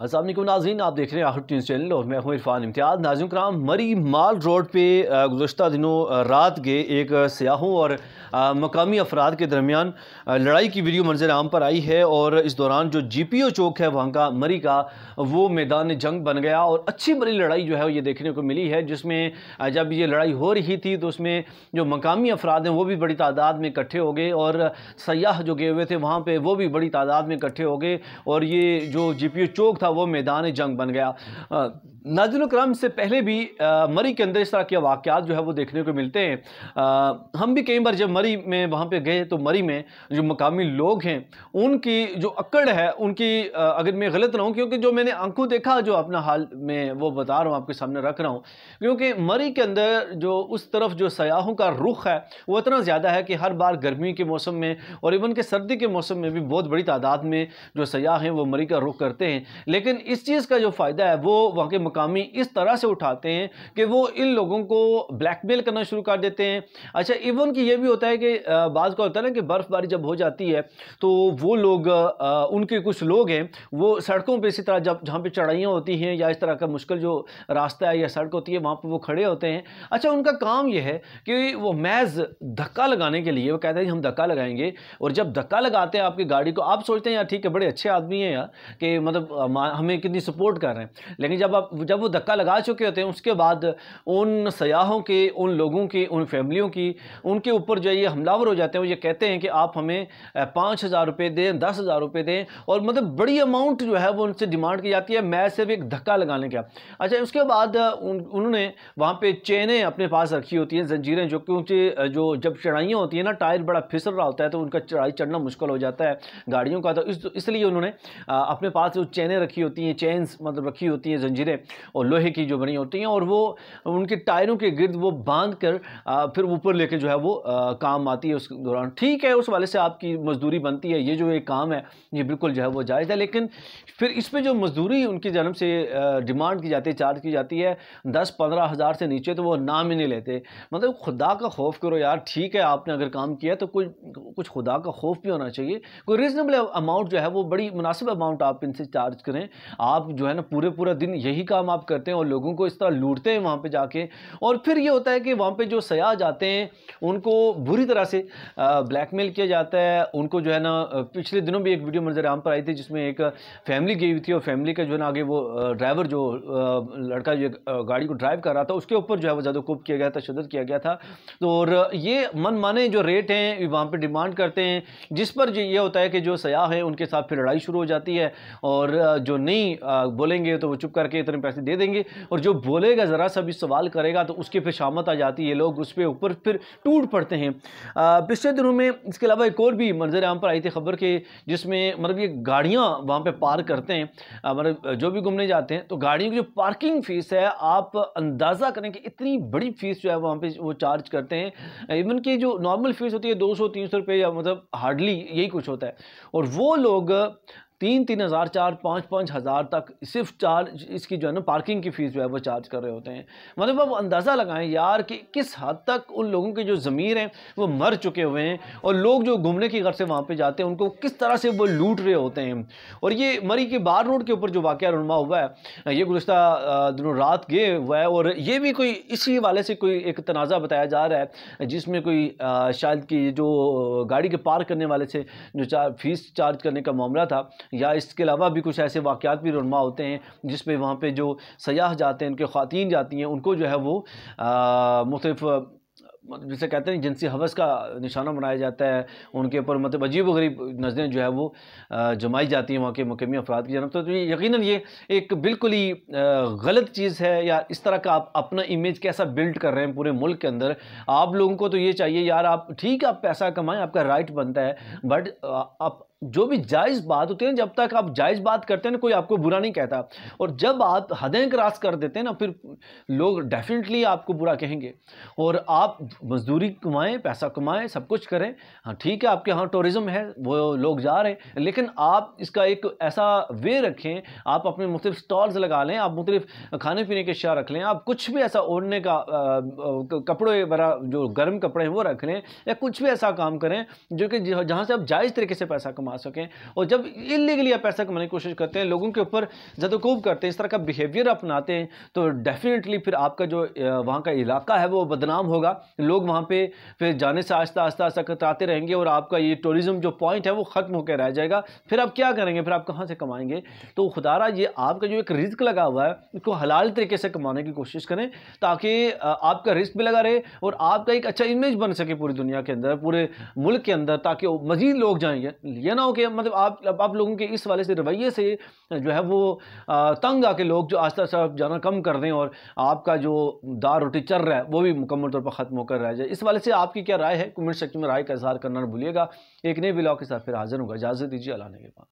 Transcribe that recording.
अस्सलाम वालेकुम नाज़रीन, आप देख रहे हैं आखिर न्यूज़ चैनल और मैं हूं इरफान इम्तियाज़। नाज़रीन कराम, मरी माल रोड पे गुज़श्ता दिनों रात के एक सयाहों और मकामी अफराद के दरमियान लड़ाई की वीडियो मंजर आम पर आई है और इस दौरान जो GPO चौक है वहाँ का मरी का, वो मैदान जंग बन गया और अच्छी बड़ी लड़ाई जो है ये देखने को मिली है, जिसमें जब ये लड़ाई हो रही थी तो उसमें जो मकामी अफराद हैं वो भी बड़ी तादाद में इकट्ठे हो गए और सयाह जो गए हुए थे वहाँ पर वो भी बड़ी तादाद में इकट्ठे हो गए और ये जो GPO चौक था वो मैदान जंग बन गया। नाज़रीन करम, से पहले भी मरी के अंदर इस तरह के वाक़यात जो है वो देखने को मिलते हैं। हम भी कई बार जब मरी में वहाँ पे गए तो मरी में जो मकामी लोग हैं उनकी जो अकड़ है उनकी, अगर मैं गलत ना हूँ, क्योंकि जो मैंने आंखों देखा जो अपना हाल में वो बता रहा हूँ, आपके सामने रख रहा हूँ, क्योंकि मरी के अंदर जो उस तरफ जो सयाहों का रुख है वो इतना ज़्यादा है कि हर बार गर्मी के मौसम में और इवन के सर्दी के मौसम में भी बहुत बड़ी तादाद में जो सयाह हैं वो मरी का रुख करते हैं। लेकिन इस चीज़ का जो फ़ायदा है वो वहाँ के मकामी इस तरह से उठाते हैं कि वो इन लोगों को ब्लैकमेल करना शुरू कर देते हैं। अच्छा, इवन कि ये भी होता है कि बाज़ का होता है ना कि बर्फ़बारी जब हो जाती है तो वो लोग उनके कुछ लोग हैं वो सड़कों पे इसी तरह जब जहाँ पे चढ़ाइयाँ होती हैं या इस तरह का मुश्किल जो रास्ता है या सड़क होती है वहाँ पर वो खड़े होते हैं। अच्छा, उनका काम ये है कि वो महज धक्का लगाने के लिए वो कहते हैं हम धक्का लगाएंगे, और जब धक्का लगाते हैं आपकी गाड़ी को, आप सोचते हैं यार ठीक है बड़े अच्छे आदमी हैं यार कि मतलब हमें कितनी सपोर्ट कर रहे हैं, लेकिन जब वो धक्का लगा चुके होते हैं उसके बाद उन सयाहों के, उन लोगों की, उन फैमिलियों की, उनके ऊपर जो ये हमलावर हो जाते हैं। वो ये कहते हैं कि आप हमें 5,000 रुपये दें, 10,000 रुपये दें, और मतलब बड़ी अमाउंट जो है वो उनसे डिमांड की जाती है मैं सिर्फ एक धक्का लगाने का। अच्छा, उसके बाद उन्होंने वहाँ पर चेनें अपने पास रखी होती हैं, जंजीरें, जो क्योंकि जो जब चढ़ाइयाँ होती हैं ना टायर बड़ा फिसल रहा होता है तो उनका चढ़ाई चढ़ना मुश्किल हो जाता है गाड़ियों का, तो इसलिए उन्होंने अपने पास जो चेनें रखी होती हैं, चेन्स मतलब रखी होती हैं, जंजीरें और लोहे की जो बनी होती हैं, और वो उनके टायरों के गिर्द वो बांध कर फिर ऊपर लेके जो है वो काम आती है उस दौरान। ठीक है, उस वाले से आपकी मजदूरी बनती है, ये जो एक काम है ये बिल्कुल जो है वो जायज़ है, लेकिन फिर इस पर जो मजदूरी उनकी जन्म से डिमांड की जाती है, चार्ज की जाती है 10-15 हज़ार से नीचे तो वो नाम ही नहीं लेते। मतलब खुदा का खौफ करो यार, ठीक है आपने अगर काम किया तो कुछ खुदा का खौफ भी होना चाहिए, कोई रीजनेबल अमाउंट जो है वो बड़ी मुनासिब अमाउंट आप इनसे चार्ज करें। आप जो है ना पूरा दिन यही काम आप करते हैं और लोगों को इस तरह लूटते हैं वहाँ पे जाके, और फिर ये होता है कि वहाँ पे जो सयाह जाते हैं उनको बुरी तरह से ब्लैकमेल किया जाता है। उनको जो है ना, पिछले दिनों भी एक वीडियो मंजर आम पर आई थी जिसमें एक फैमिली गई हुई थी और फैमिली का जो है ना आगे वो ड्राइवर जो लड़का जो गाड़ी को ड्राइव कर रहा था उसके ऊपर जो है वो ज़्यादा कुब किया गया था, तशद्दुद किया गया था। तो और ये मनमाने जो रेट हैं वहाँ पर डिमांड करते हैं, जिस पर ये होता है कि जो सयाह है उनके साथ फिर लड़ाई शुरू हो जाती है, और जो नहीं बोलेंगे तो वो चुप करके इतने पैसे दे देंगे, और जो बोलेगा ज़रा सा भी सवाल करेगा तो उसके फिर शामत आ जाती है, लोग उस पर ऊपर फिर टूट पड़ते हैं। पिछले दिनों में इसके अलावा एक और भी मंजर आम पर आई थी खबर के, जिसमें मतलब ये गाड़ियाँ वहाँ पे पार्क करते हैं, मतलब जो भी घूमने जाते हैं तो गाड़ियों की जो पार्किंग फ़ीस है आप अंदाज़ा करें कि इतनी बड़ी फ़ीस जो है वहाँ पर वो चार्ज करते हैं। इवन की जो नॉर्मल फ़ीस होती है 200-300 रुपये या मतलब हार्डली यही कुछ होता है, और वो लोग 3-3 हज़ार, 4-5 हज़ार तक सिर्फ चार्ज इसकी जो है ना पार्किंग की फ़ीस जो है वो चार्ज कर रहे होते हैं। मतलब आप अंदाज़ा लगाएं यार कि किस हद तक उन लोगों की जो ज़मीर हैं वो मर चुके हुए हैं, और लोग जो घूमने की घर से वहाँ पे जाते हैं उनको किस तरह से वो लूट रहे होते हैं। और ये मरी के बार रोड के ऊपर जो वाक़या रुनमा हुआ है ये गुज़श्ता दिनों रात गए हुआ है, और ये भी कोई इसी वाले से कोई एक तनाज़ा बताया जा रहा है जिसमें कोई शायद कि जो गाड़ी के पार्क करने वाले से जो फ़ीस चार्ज करने का मामला था, या इसके अलावा भी कुछ ऐसे वाक़यात भी रुनमा होते हैं जिस पे वहाँ पे जो सयाह जाते हैं, उनके ख़वातीन जाती हैं, उनको जो है वो मुख्तलिफ़ जिसे कहते हैं जिनसी हवस का निशाना बनाया जाता है, उनके ऊपर मतलब अजीब व गरीब नज़रें जो है वो जमाई जाती हैं वहाँ के मुक़ीमी अफराद की जानब। तो यकीनन ये एक बिल्कुल ही गलत चीज़ है, या इस तरह का आप अपना इमेज कैसा बिल्ड कर रहे हैं पूरे मुल्क के अंदर। आप लोगों को तो ये चाहिए यार, आप ठीक है आप पैसा कमाएं, आपका राइट बनता है, बट आप जो भी जायज़ बात होती है, जब तक आप जायज़ बात करते हैं ना कोई आपको बुरा नहीं कहता, और जब आप हदें क्रॉस कर देते हैं ना फिर लोग डेफिनेटली आपको बुरा कहेंगे। और आप मजदूरी कमाएं, पैसा कमाएं, सब कुछ करें, हाँ ठीक है आपके यहाँ टूरिज़्म है, वो लोग जा रहे हैं, लेकिन आप इसका एक ऐसा वे रखें, आप अपने मुख्तलिफ स्टॉल्स लगा लें, आप मुख्तलिफ खाने पीने के अशिया रख लें, आप कुछ भी ऐसा ओढ़ने का कपड़े वगैरह जो गर्म कपड़े हैं वो रख लें, या कुछ भी ऐसा काम करें जो कि जहाँ से आप जायज़ तरीके से पैसा कमा कमा सकें। और जब इलीगली आप पैसा कमाने की कोशिश करते हैं, लोगों के ऊपर ज़दोकोब करते हैं, इस तरह का बिहेवियर अपनाते हैं, तो डेफिनेटली फिर आपका जो वहाँ का इलाका है वो बदनाम होगा। लोग वहाँ पे फिर जाने से आहिस्ता आहिस्ता आहिस्ता कतराते रहेंगे और आपका ये टूरिज़्म जो पॉइंट है वो ख़त्म होकर रह जाएगा। फिर आप क्या करेंगे, फिर आप कहाँ से कमाएंगे? तो खुदारा ये आपका जो एक रिस्क लगा हुआ है इसको हलाल तरीके से कमाने की कोशिश करें, ताकि आपका रिस्क भी लगा रहे और आपका एक अच्छा इमेज बन सके पूरी दुनिया के अंदर, पूरे मुल्क के अंदर, ताकि मज़ीद लोग जाएंगे। ये ना हो कि मतलब आप लोगों के इस वाले से रवैये से जो है वो तंग आके लोग जो आस्ता आस्ता जाना कम कर दें और आपका जो दाल रोटी चल रहा है वो भी मुकम्मल तौर पर ख़त्म होकर रह जाए। इस वाले से आपकी क्या राय है? कमेंट सेक्शन में राय का इज़हार करना न भूलिएगा। एक नए व्लॉग के साथ फिर हाज़िर होगा। इजाज़त दीजिए, अल्लाह ने के बाद।